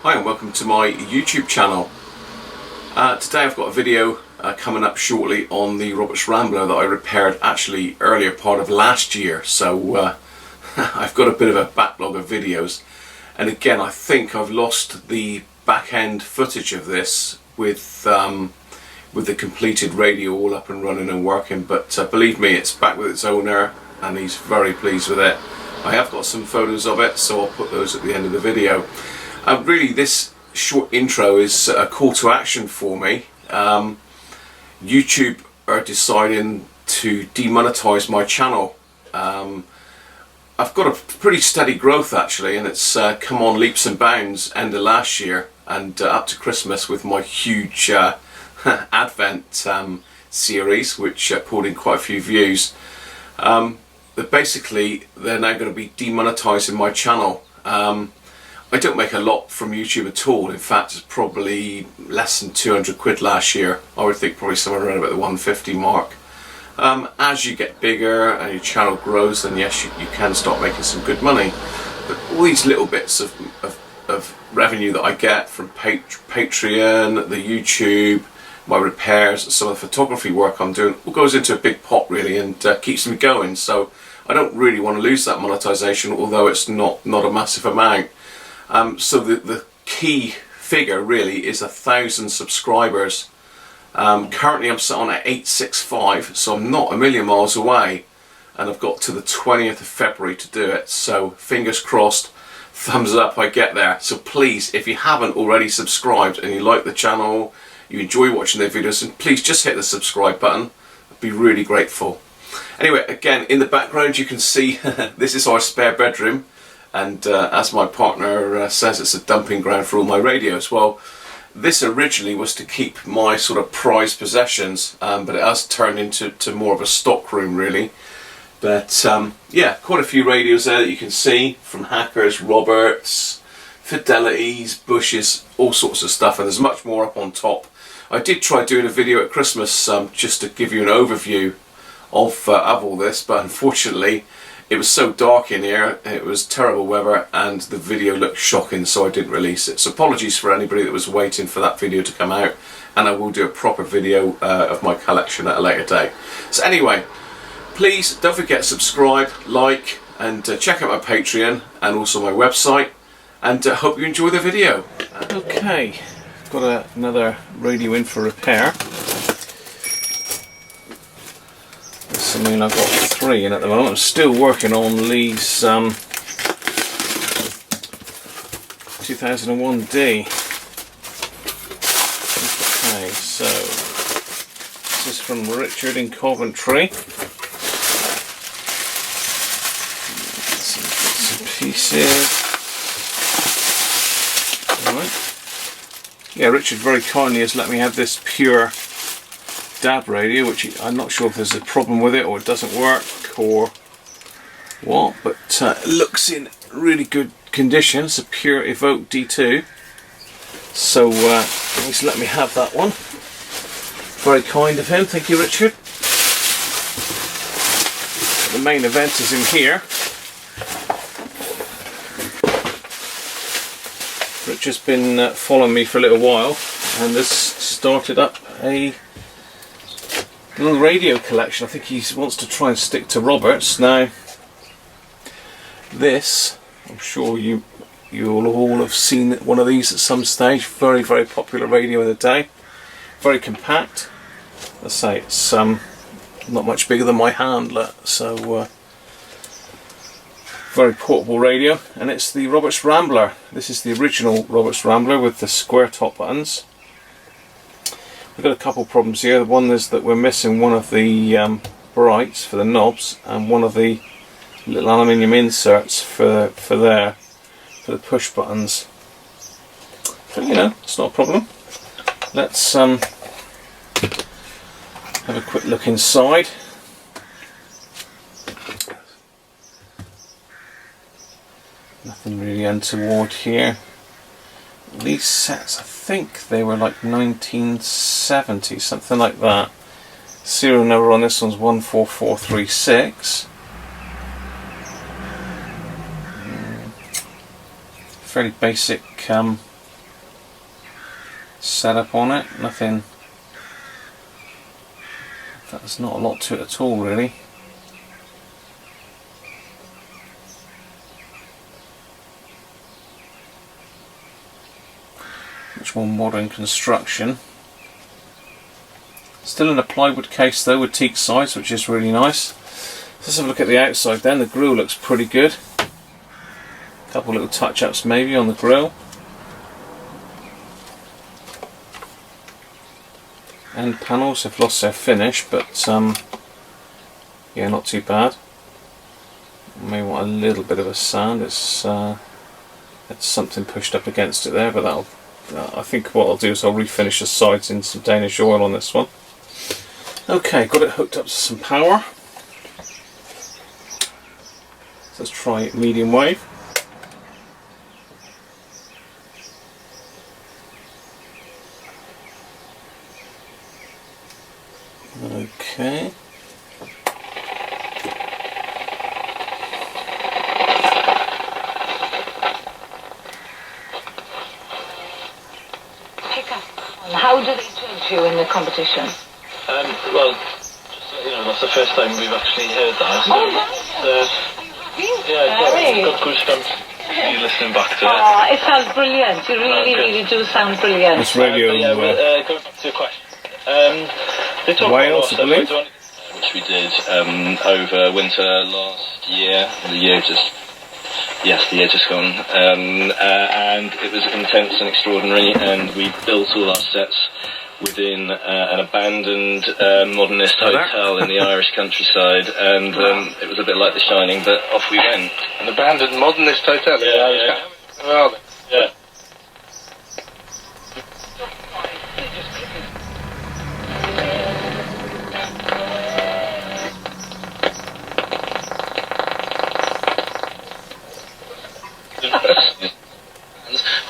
Hi and welcome to my YouTube channel. Today I've got a video coming up shortly on the Roberts Rambler that I repaired actually earlier part of last year, so I've got a bit of a backlog of videos, and again I think I've lost the back end footage of this with the completed radio all up and running and working, but believe me, it's back with its owner and he's very pleased with it. I have got some photos of it, so I'll put those at the end of the video. Really, this short intro is a call to action for me. YouTube are deciding to demonetize my channel. I've got a pretty steady growth actually, and it's come on leaps and bounds end of last year and up to Christmas with my huge Advent series, which pulled in quite a few views. But basically, they're now going to be demonetizing my channel. I don't make a lot from YouTube at all. In fact, it's probably less than 200 quid last year. I would think probably somewhere around about the 150 mark. As you get bigger and your channel grows, then yes, you can start making some good money. But all these little bits of revenue that I get from Patreon, the YouTube, my repairs, some of the photography work I'm doing, all goes into a big pot really, and keeps me going. So I don't really want to lose that monetization, although it's not a massive amount. So the key figure really is 1,000 subscribers. Currently I'm sat on at 865, so I'm not a million miles away, and I've got to the 20th of February to do it. So fingers crossed, thumbs up I get there. So please, if you haven't already subscribed and you like the channel, you enjoy watching their videos, and please just hit the subscribe button. I'd be really grateful. Anyway, again, in the background you can see this is our spare bedroom. And as my partner says, it's a dumping ground for all my radios. Well, this originally was to keep my sort of prized possessions, but it has turned into more of a stock room really. But yeah, quite a few radios there that you can see, from Hackers, Roberts, Fidelities, Bushes, all sorts of stuff, and there's much more up on top. I did try doing a video at Christmas just to give you an overview of all this, but unfortunately it was so dark in here, it was terrible weather, and the video looked shocking, so I didn't release it. So apologies for anybody that was waiting for that video to come out, and I will do a proper video of my collection at a later date. So anyway, please don't forget to subscribe, like, and check out my Patreon and also my website, and hope you enjoy the video. Okay, got another radio in for repair. I mean, I've got 3 in at the moment. I'm still working on these 2001D. Okay, so this is from Richard in Coventry. Some bits and pieces. Right. Yeah, Richard very kindly has let me have this pure DAB radio, which I'm not sure if there's a problem with it or it doesn't work or what, but it looks in really good condition. It's a pure Evoke D2, so he's let me have that one. Very kind of him, thank you Richard. The main event is in here. Richard's been following me for a little while, and this started up a little radio collection. I think he wants to try and stick to Roberts. Now this, I'm sure you'll all have seen one of these at some stage. Very popular radio in the day, very compact. Let's say it's not much bigger than my handler, so very portable radio, and it's the Roberts Rambler. This is the original Roberts Rambler with the square top buttons. We've got a couple problems here. One is that we're missing one of the brights for the knobs and one of the little aluminium inserts for the push buttons. But you know, it's not a problem. Let's have a quick look inside. Nothing really untoward here. These sets, I think they were like 1970, something like that. Serial number on this one's 14436. Fairly basic setup on it. Nothing. There's not a lot to it at all, really. Much more modern construction. Still in a plywood case though, with teak sides, which is really nice. Let's have a look at the outside then. The grille looks pretty good. A couple little touch-ups maybe on the grille. End panels have lost their finish, but yeah, not too bad. May want a little bit of a sand. It's something pushed up against it there, but that'll. I think what I'll do is I'll refinish the sides in some Danish oil on this one. Okay, got it hooked up to some power. Let's try medium wave. Okay. How do they judge you in the competition? Well, just so you know, that's the first time we've actually heard that. Oh, right. Yeah, got goosebumps. You listening back to it? Oh, it sounds brilliant. You really do sound brilliant. This radio. Going back to your question. They talk Wales, about I believe. which we did over winter last year. The year just gone, and it was intense and extraordinary. And we built all our sets within an abandoned modernist hotel in the Irish countryside, and it was a bit like The Shining, but off we went. An abandoned modernist hotel in the Irish country? Well, yeah.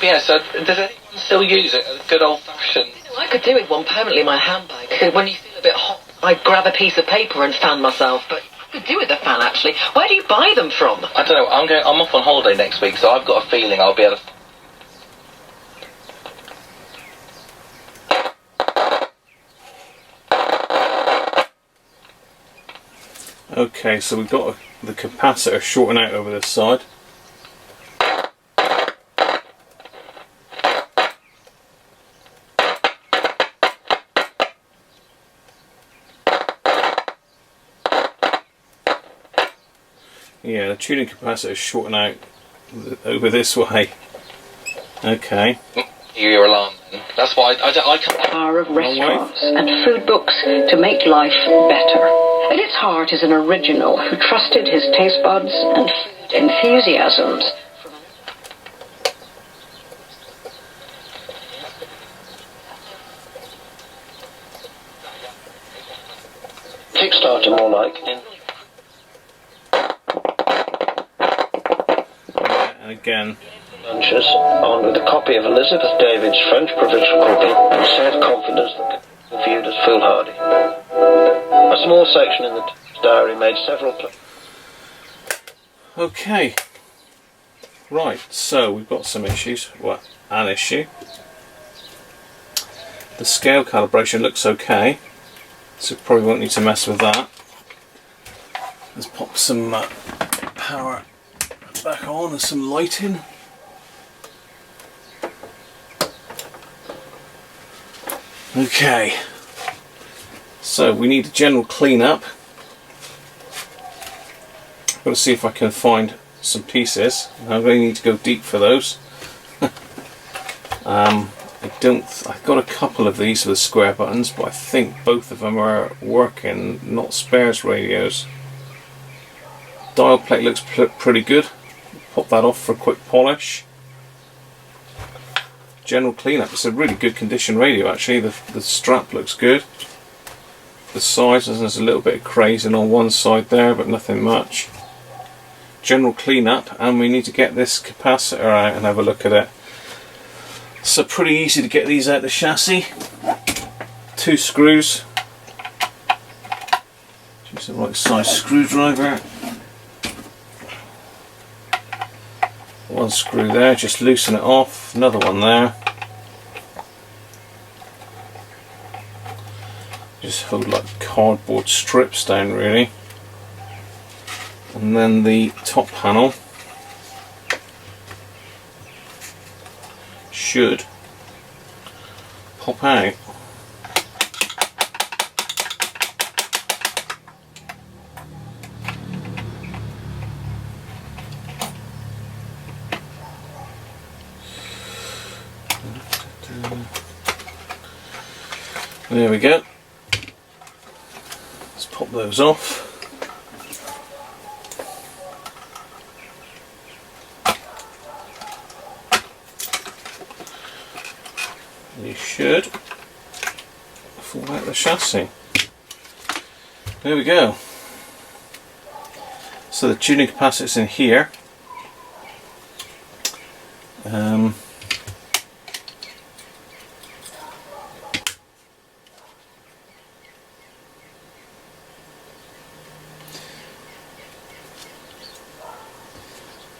yeah, so does anyone still use it? A good old-fashioned... I could do with one permanently in my handbag. When you feel a bit hot, I grab a piece of paper and fan myself, but I could do with a fan, actually. Where do you buy them from? I don't know, I'm off on holiday next week, so I've got a feeling I'll be able to... Okay, so we've got the capacitor shorting out over this side. Yeah, the tuning capacitor is shorting out over this way. Okay. Your alarm then. That's why I can't... Power of restaurants and food books to make life better. At its heart is an original who trusted his taste buds and food enthusiasms. Kickstarter more like... And again. Lunches on with a copy of Elizabeth David's French provincial copy and said confidence that could be viewed as foolhardy. A small section in the diary made several... Okay. Right, so we've got some issues. Well, an issue. The scale calibration looks okay, so probably won't need to mess with that. Let's pop some power back on and some lighting. Okay, so we need a general clean-up. I've got to see if I can find some pieces. I'm going to need to go deep for those. I've got a couple of these with square buttons, but I think both of them are working, not spares radios. Dial plate looks pretty good. Pop that off for a quick polish. General cleanup. It's a really good condition radio actually. The strap looks good. The sides, there's a little bit of crazing on one side there, but nothing much. General cleanup, and we need to get this capacitor out and have a look at it. So pretty easy to get these out the chassis. 2 screws. Use the right size screwdriver. 1 screw there, just loosen it off, another one there. Just hold like cardboard strips down really. And then the top panel should pop out. There we go. Let's pop those off. You should fall out the chassis. There we go. So the tuning capacitor's in here.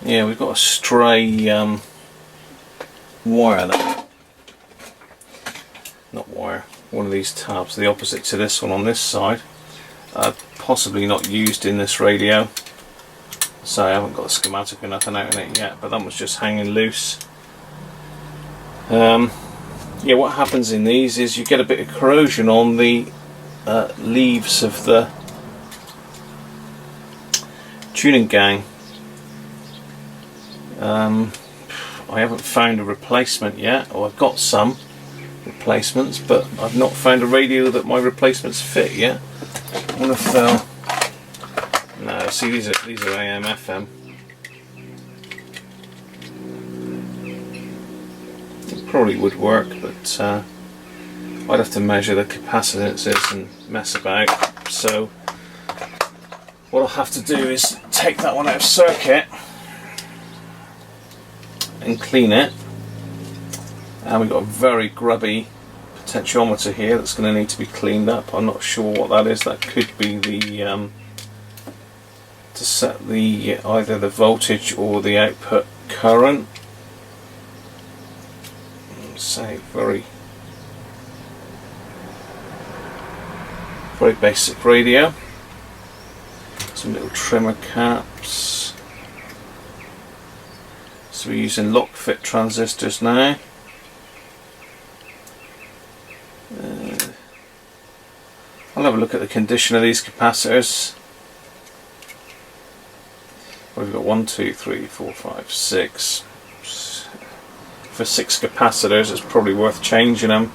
Yeah, we've got a stray wire that, not wire, one of these tabs, the opposite to this one on this side, possibly not used in this radio, so I haven't got a schematic or nothing out in it yet, but that was just hanging loose. Yeah, what happens in these is you get a bit of corrosion on the leaves of the tuning gang. I haven't found a replacement yet, or I've got some replacements, but I've not found a radio that my replacements fit yet. I wonder if they'll... No, see, these are AM FM. It probably would work, but I'd have to measure the capacitances and mess about. So what I'll have to do is take that one out of circuit and clean it. And we've got a very grubby potentiometer here that's going to need to be cleaned up. I'm not sure what that is. That could be the to set the either the voltage or the output current. Say very basic radio. Some little trimmer caps. So we're using lock fit transistors now. I'll have a look at the condition of these capacitors. Well, we've got 1, 2, 3, 4, 5, 6. For 6 capacitors, it's probably worth changing them.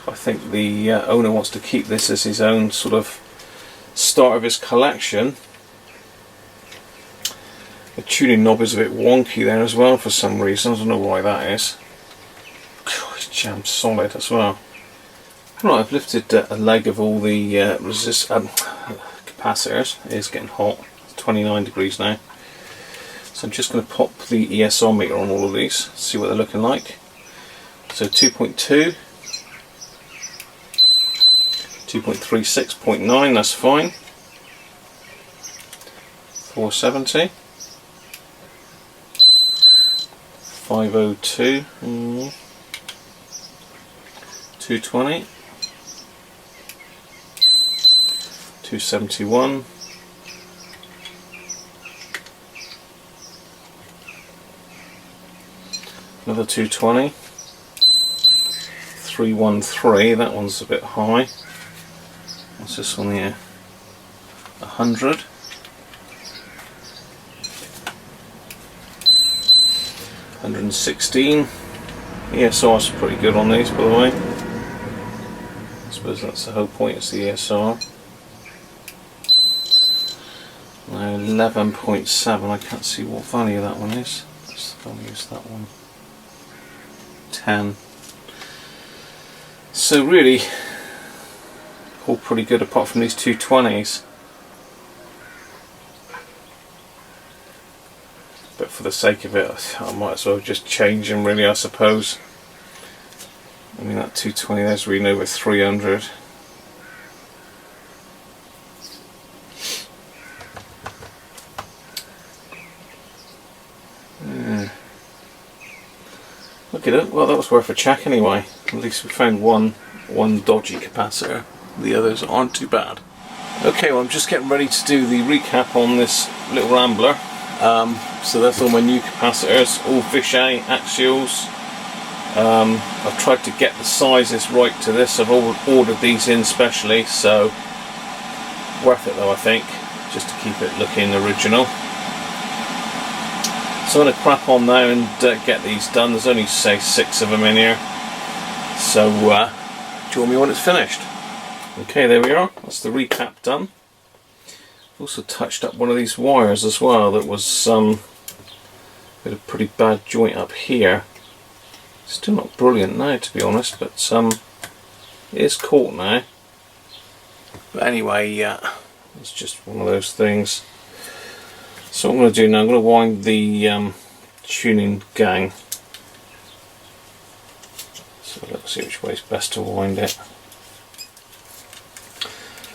I think the owner wants to keep this as his own sort of start of his collection. The tuning knob is a bit wonky there as well for some reason. I don't know why that is. It's jammed solid as well. Right, I've lifted a leg of all the capacitors. It is getting hot. It's 29 degrees now. So I'm just going to pop the ESR meter on all of these, see what they're looking like. So 2.2, 2.36.9, that's fine. 470. 502, 220, 271, another 220, 313, that one's a bit high. What's this one here? 100. 116. ESR's pretty good on these, by the way. I suppose that's the whole point, it's the ESR. Now 11.7, I can't see what value that one is. Let's use that one. 10. So really, all pretty good apart from these 220s. But for the sake of it, I might as well just change them really, I suppose. I mean, that 220 there's reading over 300. Look at it, well that was worth a check anyway. At least we found one dodgy capacitor. The others aren't too bad. Okay, well I'm just getting ready to do the recap on this little Rambler. So that's all my new capacitors, all Vichy axials. I've tried to get the sizes right to this. I've ordered these in specially, so worth it though I think, just to keep it looking original. So I'm going to crack on now and get these done. There's only say 6 of them in here, so join me when it's finished. Okay, there we are, that's the recap done. Also touched up one of these wires as well that was with a pretty bad joint up here. Still not brilliant now to be honest, but it is caught now. But anyway, it's just one of those things. So what I'm going to do now, I'm going to wind the tuning gang. So let's see which way is best to wind it.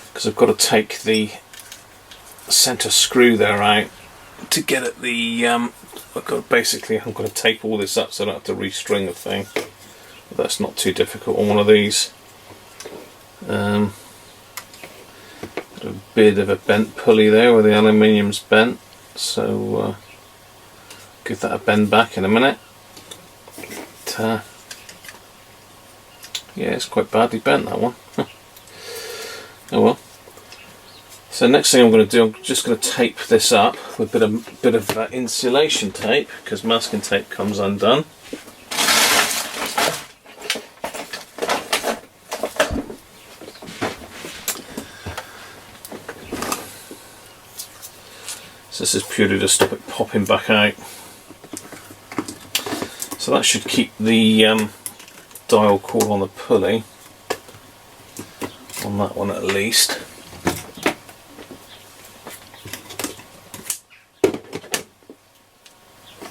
Because I've got to take the centre screw there out to get at the I've got to tape all this up so I don't have to restring the thing, but that's not too difficult on one of these. Got a bit of a bent pulley there where the aluminium's bent, so give that a bend back in a minute. But, yeah, it's quite badly bent, that one. Oh well. So next thing I'm going to do, I'm just going to tape this up with a bit of insulation tape, because masking tape comes undone. So this is purely to stop it popping back out. So that should keep the dial cool on the pulley, on that one at least.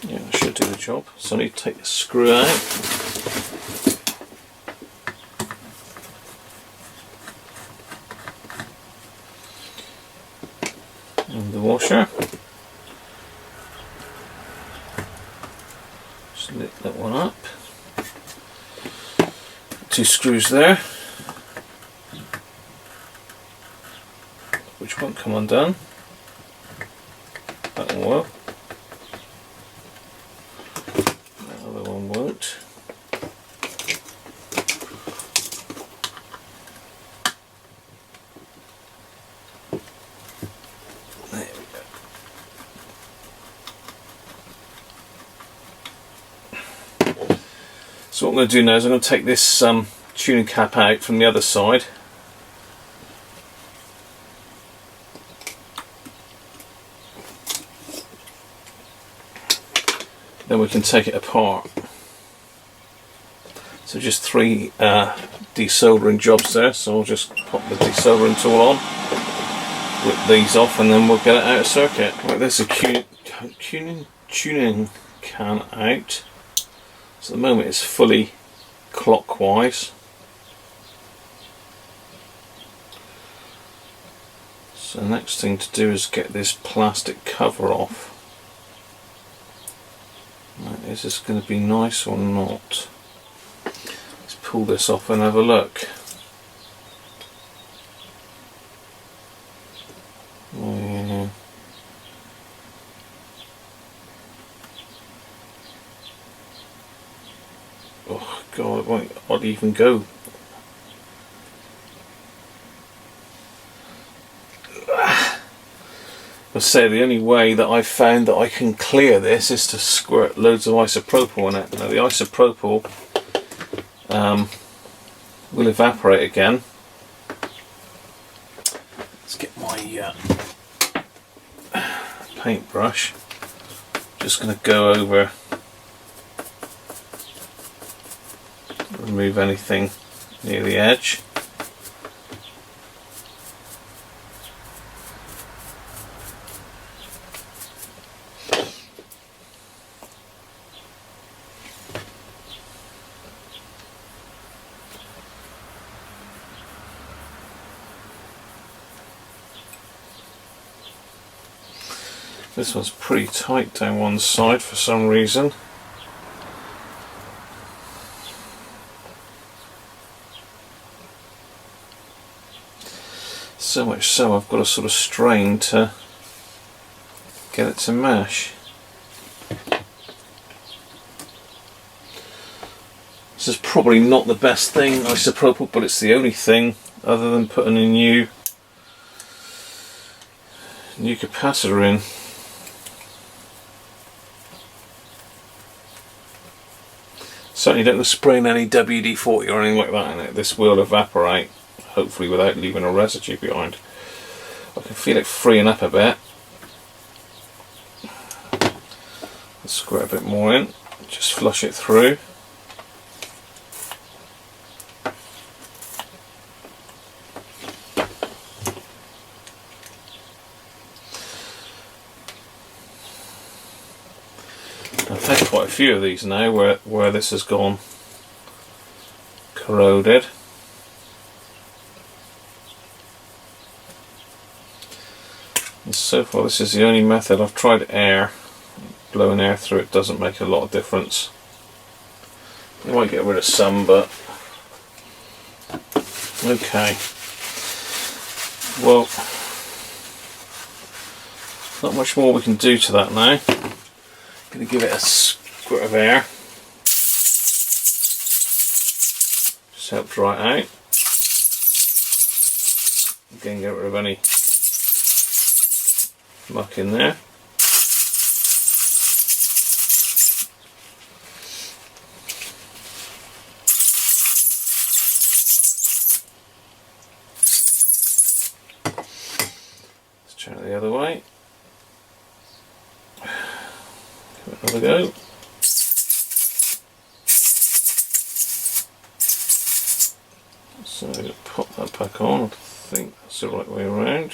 Yeah, that should do the job. So I need to take the screw out. And the washer. Just lift that one up. 2 screws there, which won't come undone. That one will. The other one won't. There we go. So what I'm going to do now is I'm going to take this tuning cap out from the other side. Then we can take it apart. So just 3 desoldering jobs there, so I'll just pop the desoldering tool on, rip these off, and then we'll get it out of circuit. Right, there's a tuning can out. So at the moment it's fully clockwise. So the next thing to do is get this plastic cover off. Right, is this going to be nice or not? Let's pull this off and have a look. Oh, yeah. Oh god, it won't hardly even go. I say the only way that I've found that I can clear this is to squirt loads of isopropyl in it. Now the isopropyl will evaporate again. Let's get my paintbrush. Just going to go over, remove anything near the edge. This one's pretty tight down one side for some reason. So much so I've got to sort of strain to get it to mesh. This is probably not the best thing isopropyl, but it's the only thing other than putting a new capacitor in. Certainly don't spraying any WD-40 or anything like that in it. This will evaporate, hopefully without leaving a residue behind. I can feel it freeing up a bit. Let's squirt a bit more in, just flush it through. I've had quite a few of these now where this has gone corroded. And so far this is the only method. I've tried air. Blowing air through it doesn't make a lot of difference. You might get rid of some, but okay. Well, not much more we can do to that now. Going to give it a squirt of air. Just help dry it out. Again, get rid of any muck in there. Let's turn it the other way. Give it another go. So pop that back on. I think that's the right way around.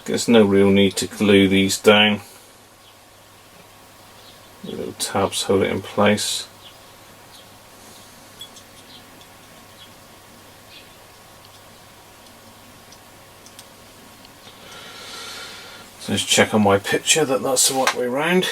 There's no real need to glue these down. The little tabs hold it in place. So just check on my picture that that's the right way round.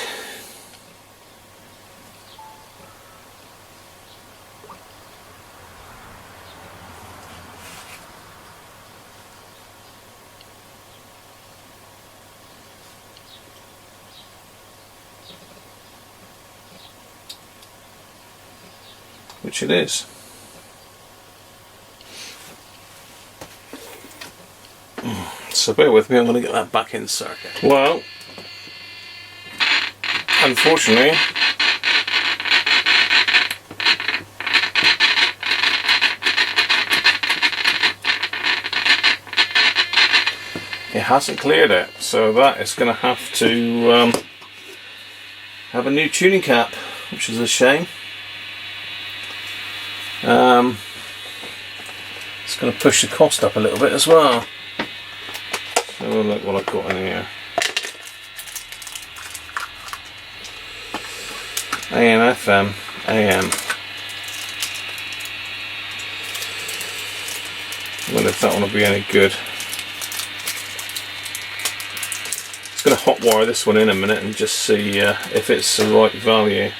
Which it is. So bear with me, I'm going to get that back in circuit. Well, unfortunately, it hasn't cleared it, so that is going to have to have a new tuning cap, which is a shame. It's going to push the cost up a little bit as well. So look what I've got in here. AM, FM, AM. I wonder if that one will be any good. Just going to hotwire this one in a minute and just see if it's the right value.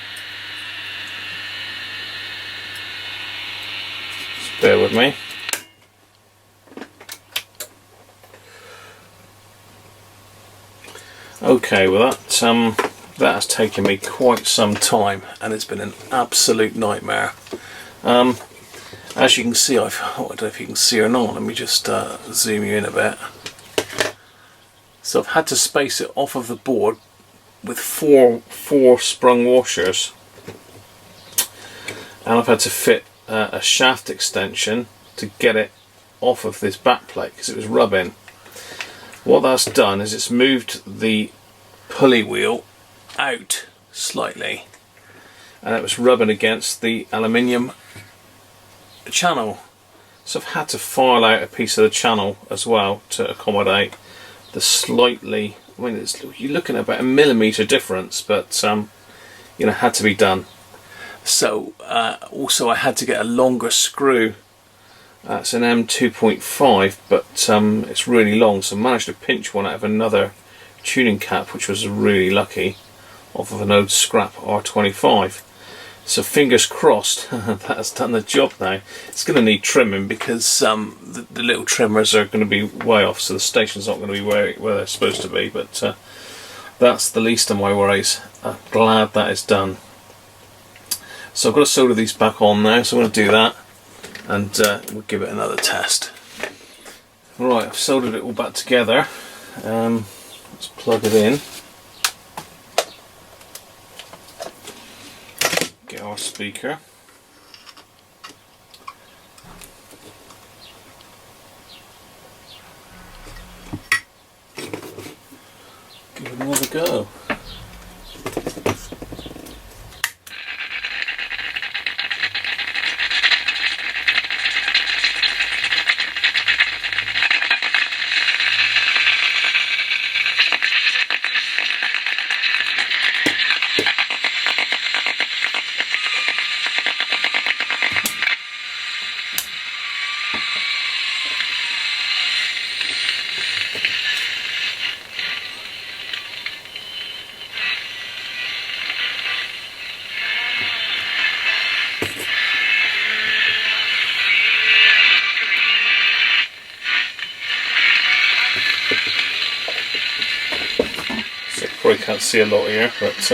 Just bear with me. Okay, well that has taken me quite some time and it's been an absolute nightmare. As you can see, I don't know if you can see or not, let me just zoom you in a bit. So I've had to space it off of the board with four sprung washers, and I've had to fit a shaft extension to get it off of this back plate because it was rubbing. What that's done is it's moved the pulley wheel out slightly and it was rubbing against the aluminium channel. So I've had to file out a piece of the channel as well to accommodate the slightly, I mean you're looking at about a millimetre difference, but you know, had to be done. So also I had to get a longer screw. It's an M2.5, but it's really long, so I managed to pinch one out of another tuning cap, which was really lucky, off of an old scrap R25. So fingers crossed that's done the job now. It's going to need trimming because the little trimmers are going to be way off, so the station's not going to be where they're supposed to be, but that's the least of my worries. I'm glad that is done. So I've got to solder these back on now, so I'm going to do that, and we'll give it another test. Right, I've soldered it all back together. Let's plug it in. Get our speaker. Give it another go. Probably can't see a lot here, but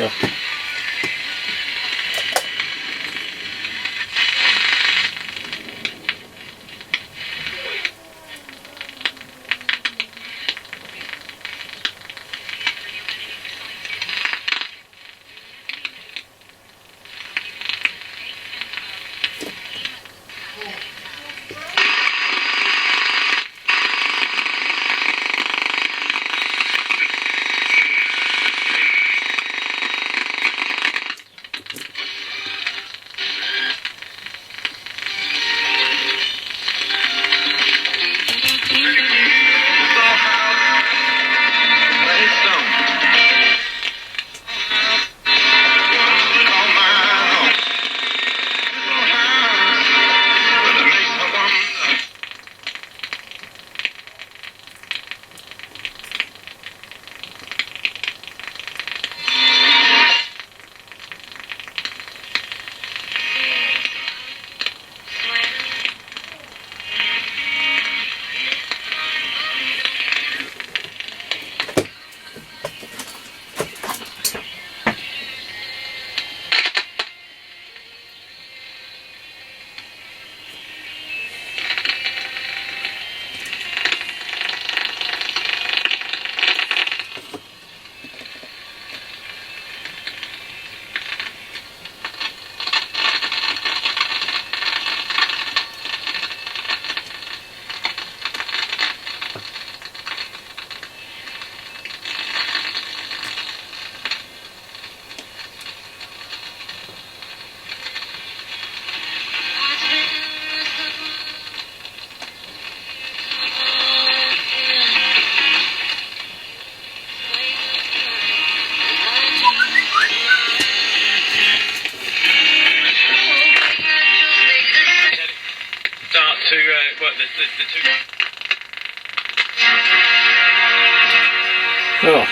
oh,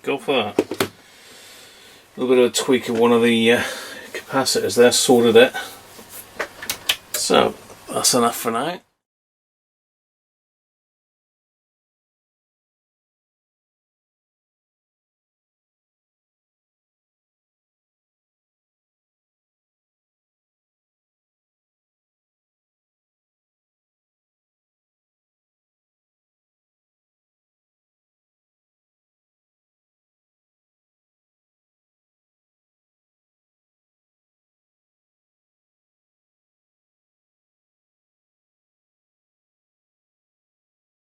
go for that. A little bit of a tweak of one of the capacitors there, sorted it. So that's enough for now.